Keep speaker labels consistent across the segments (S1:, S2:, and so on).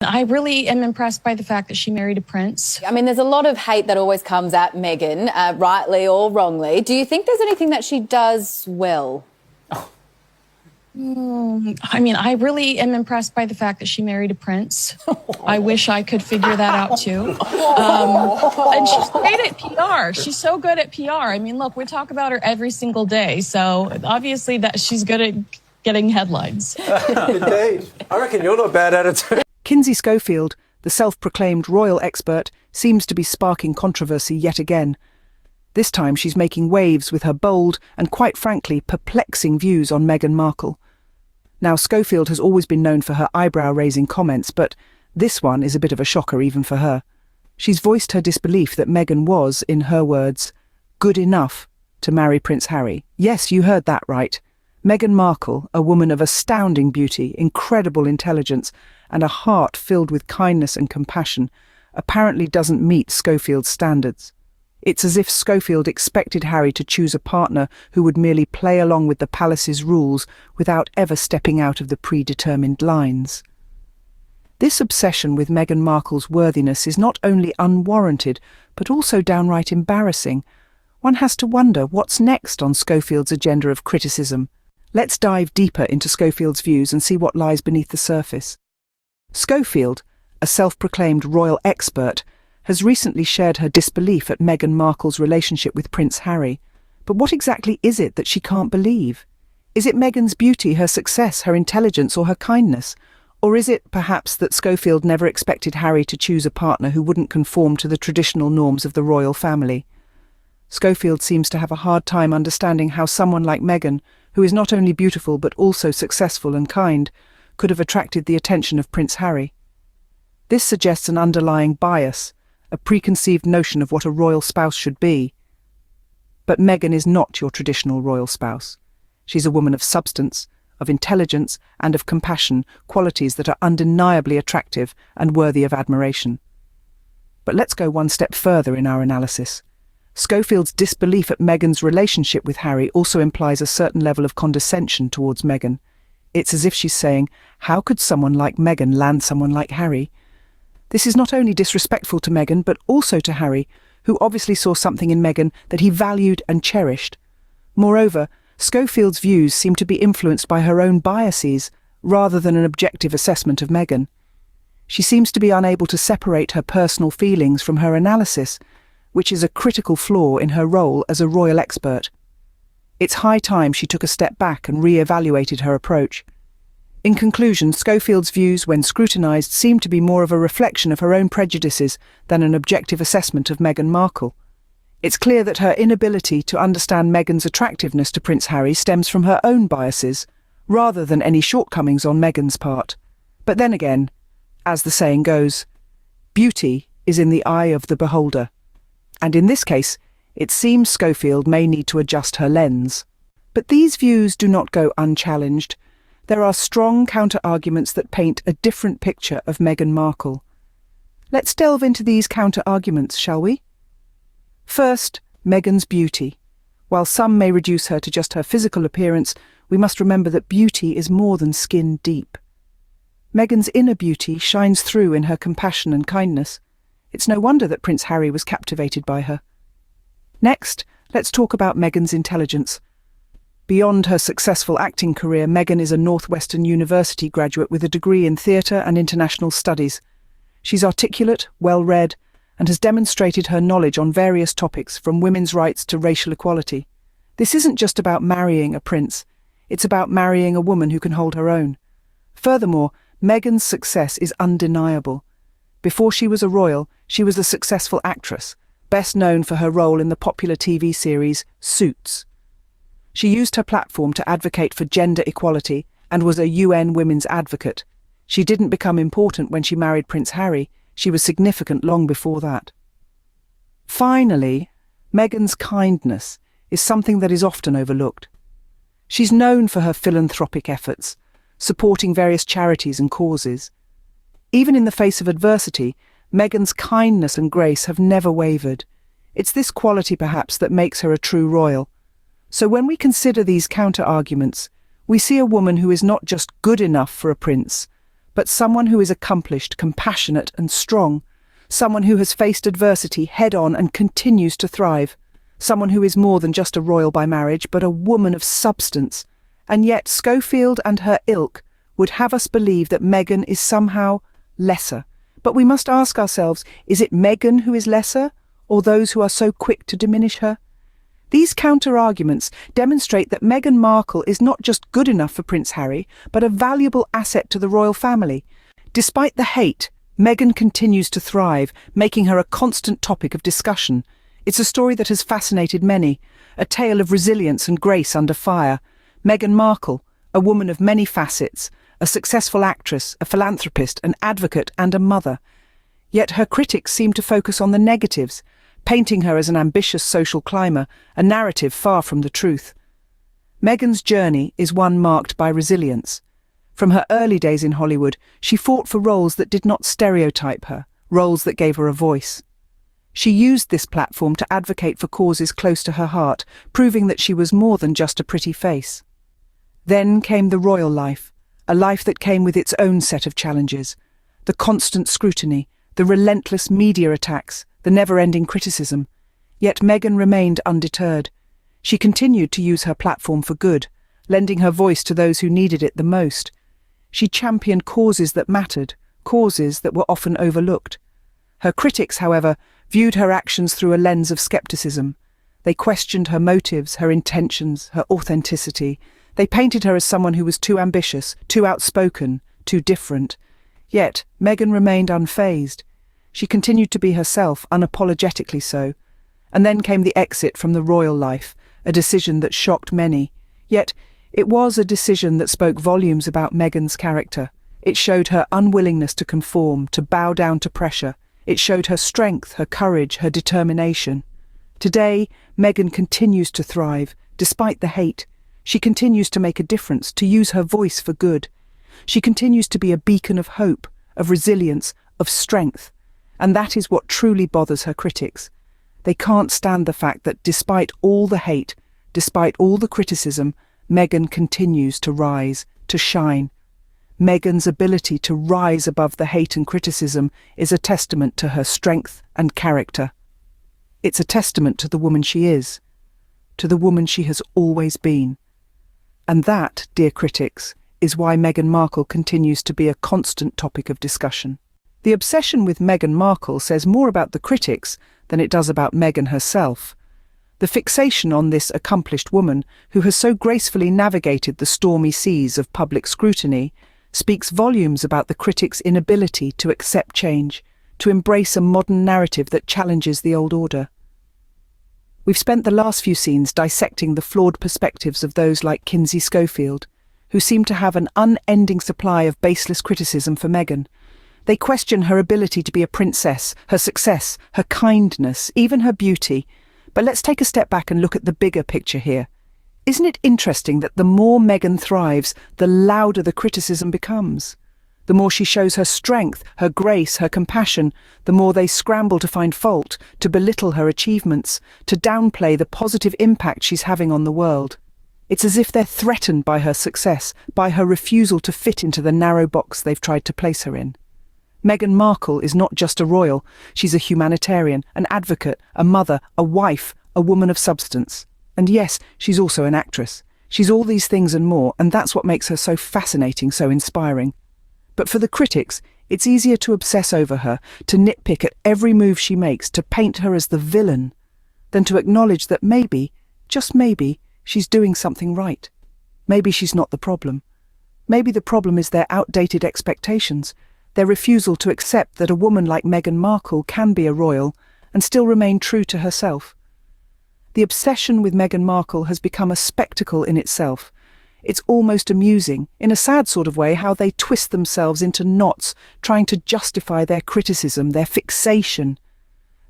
S1: I really am impressed by the fact that she married a prince.
S2: I mean, there's a lot of hate that always comes at Meghan, rightly or wrongly. Do you think there's anything that she does well?
S1: I mean, I really am impressed by the fact that she married a prince. I wish I could figure that out too. And she's great at PR. She's so good at PR. I mean, look, we talk about her every single day. So obviously that she's good at getting headlines.
S3: Indeed. I reckon you're not bad at it too.
S4: Kinsey Schofield, the self-proclaimed royal expert, seems to be sparking controversy yet again. This time she's making waves with her bold and, quite frankly, perplexing views on Meghan Markle. Now, Schofield has always been known for her eyebrow-raising comments, but this one is a bit of a shocker even for her. She's voiced her disbelief that Meghan was, in her words, good enough to marry Prince Harry. Yes, you heard that right. Meghan Markle, a woman of astounding beauty, incredible intelligence, and a heart filled with kindness and compassion, apparently doesn't meet Schofield's standards. It's as if Schofield expected Harry to choose a partner who would merely play along with the palace's rules without ever stepping out of the predetermined lines. This obsession with Meghan Markle's worthiness is not only unwarranted, but also downright embarrassing. One has to wonder what's next on Schofield's agenda of criticism. Let's dive deeper into Schofield's views and see what lies beneath the surface. Schofield, a self-proclaimed royal expert, has recently shared her disbelief at Meghan Markle's relationship with Prince Harry. But what exactly is it that she can't believe? Is it Meghan's beauty, her success, her intelligence, or her kindness? Or is it, perhaps, that Schofield never expected Harry to choose a partner who wouldn't conform to the traditional norms of the royal family? Schofield seems to have a hard time understanding how someone like Meghan, who is not only beautiful but also successful and kind, could have attracted the attention of Prince Harry. This suggests an underlying bias, a preconceived notion of what a royal spouse should be. But Meghan is not your traditional royal spouse. She's a woman of substance, of intelligence, and of compassion, qualities that are undeniably attractive and worthy of admiration. But let's go one step further in our analysis. Schofield's disbelief at Meghan's relationship with Harry also implies a certain level of condescension towards Meghan. It's as if she's saying, how could someone like Meghan land someone like Harry? This is not only disrespectful to Meghan, but also to Harry, who obviously saw something in Meghan that he valued and cherished. Moreover, Schofield's views seem to be influenced by her own biases, rather than an objective assessment of Meghan. She seems to be unable to separate her personal feelings from her analysis, which is a critical flaw in her role as a royal expert. It's high time she took a step back and re-evaluated her approach. In conclusion, Schofield's views, when scrutinised, seem to be more of a reflection of her own prejudices than an objective assessment of Meghan Markle. It's clear that her inability to understand Meghan's attractiveness to Prince Harry stems from her own biases, rather than any shortcomings on Meghan's part. But then again, as the saying goes, beauty is in the eye of the beholder. And in this case, it seems Schofield may need to adjust her lens. But these views do not go unchallenged. There are strong counter-arguments that paint a different picture of Meghan Markle. Let's delve into these counter-arguments, shall we? First, Meghan's beauty. While some may reduce her to just her physical appearance, we must remember that beauty is more than skin deep. Meghan's inner beauty shines through in her compassion and kindness. It's no wonder that Prince Harry was captivated by her. Next, let's talk about Meghan's intelligence. Beyond her successful acting career, Meghan is a Northwestern University graduate with a degree in theatre and international studies. She's articulate, well-read, and has demonstrated her knowledge on various topics from women's rights to racial equality. This isn't just about marrying a prince, it's about marrying a woman who can hold her own. Furthermore, Meghan's success is undeniable. Before she was a royal, she was a successful actress, best known for her role in the popular TV series Suits. She used her platform to advocate for gender equality and was a UN women's advocate. She didn't become important when she married Prince Harry. She was significant long before that. Finally, Meghan's kindness is something that is often overlooked. She's known for her philanthropic efforts, supporting various charities and causes. Even in the face of adversity, Meghan's kindness and grace have never wavered. It's this quality, perhaps, that makes her a true royal. So when we consider these counter-arguments, we see a woman who is not just good enough for a prince, but someone who is accomplished, compassionate and strong, someone who has faced adversity head-on and continues to thrive, someone who is more than just a royal by marriage, but a woman of substance. And yet Schofield and her ilk would have us believe that Meghan is somehow lesser. But we must ask ourselves, is it Meghan who is lesser, or those who are so quick to diminish her? These counter-arguments demonstrate that Meghan Markle is not just good enough for Prince Harry, but a valuable asset to the royal family. Despite the hate, Meghan continues to thrive, making her a constant topic of discussion. It's a story that has fascinated many, a tale of resilience and grace under fire. Meghan Markle, a woman of many facets, a successful actress, a philanthropist, an advocate and a mother. Yet her critics seem to focus on the negatives, painting her as an ambitious social climber, a narrative far from the truth. Meghan's journey is one marked by resilience. From her early days in Hollywood, she fought for roles that did not stereotype her, roles that gave her a voice. She used this platform to advocate for causes close to her heart, proving that she was more than just a pretty face. Then came the royal life, a life that came with its own set of challenges. The constant scrutiny, the relentless media attacks, the never-ending criticism. Yet Meghan remained undeterred. She continued to use her platform for good, lending her voice to those who needed it the most. She championed causes that mattered, causes that were often overlooked. Her critics, however, viewed her actions through a lens of skepticism. They questioned her motives, her intentions, her authenticity. They painted her as someone who was too ambitious, too outspoken, too different. Yet Meghan remained unfazed. She continued to be herself, unapologetically so. And then came the exit from the royal life, a decision that shocked many. Yet it was a decision that spoke volumes about Meghan's character. It showed her unwillingness to conform, to bow down to pressure. It showed her strength, her courage, her determination. Today, Meghan continues to thrive, despite the hate. She continues to make a difference, to use her voice for good. She continues to be a beacon of hope, of resilience, of strength. And that is what truly bothers her critics. They can't stand the fact that despite all the hate, despite all the criticism, Meghan continues to rise, to shine. Meghan's ability to rise above the hate and criticism is a testament to her strength and character. It's a testament to the woman she is, to the woman she has always been. And that, dear critics, is why Meghan Markle continues to be a constant topic of discussion. The obsession with Meghan Markle says more about the critics than it does about Meghan herself. The fixation on this accomplished woman, who has so gracefully navigated the stormy seas of public scrutiny, speaks volumes about the critics' inability to accept change, to embrace a modern narrative that challenges the old order. We've spent the last few scenes dissecting the flawed perspectives of those like Kinsey Schofield, who seem to have an unending supply of baseless criticism for Meghan. They question her ability to be a princess, her success, her kindness, even her beauty. But let's take a step back and look at the bigger picture here. Isn't it interesting that the more Meghan thrives, the louder the criticism becomes? The more she shows her strength, her grace, her compassion, the more they scramble to find fault, to belittle her achievements, to downplay the positive impact she's having on the world. It's as if they're threatened by her success, by her refusal to fit into the narrow box they've tried to place her in. Meghan Markle is not just a royal, she's a humanitarian, an advocate, a mother, a wife, a woman of substance. And yes, she's also an actress. She's all these things and more, and that's what makes her so fascinating, so inspiring. But for the critics, it's easier to obsess over her, to nitpick at every move she makes, to paint her as the villain, than to acknowledge that maybe, just maybe, she's doing something right. Maybe she's not the problem. Maybe the problem is their outdated expectations, their refusal to accept that a woman like Meghan Markle can be a royal and still remain true to herself. The obsession with Meghan Markle has become a spectacle in itself. It's almost amusing, in a sad sort of way, how they twist themselves into knots, trying to justify their criticism, their fixation.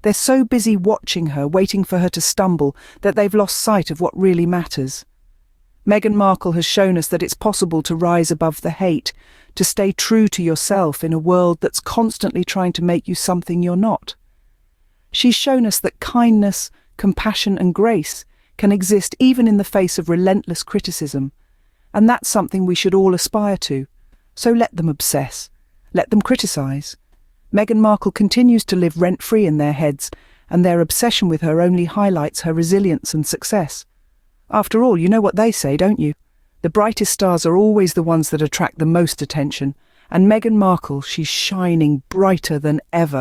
S4: They're so busy watching her, waiting for her to stumble, that they've lost sight of what really matters. Meghan Markle has shown us that it's possible to rise above the hate, to stay true to yourself in a world that's constantly trying to make you something you're not. She's shown us that kindness, compassion and grace can exist even in the face of relentless criticism, and that's something we should all aspire to. So let them obsess. Let them criticise. Meghan Markle continues to live rent-free in their heads, and their obsession with her only highlights her resilience and success. After all, you know what they say, don't you? The brightest stars are always the ones that attract the most attention, and Meghan Markle, she's shining brighter than ever.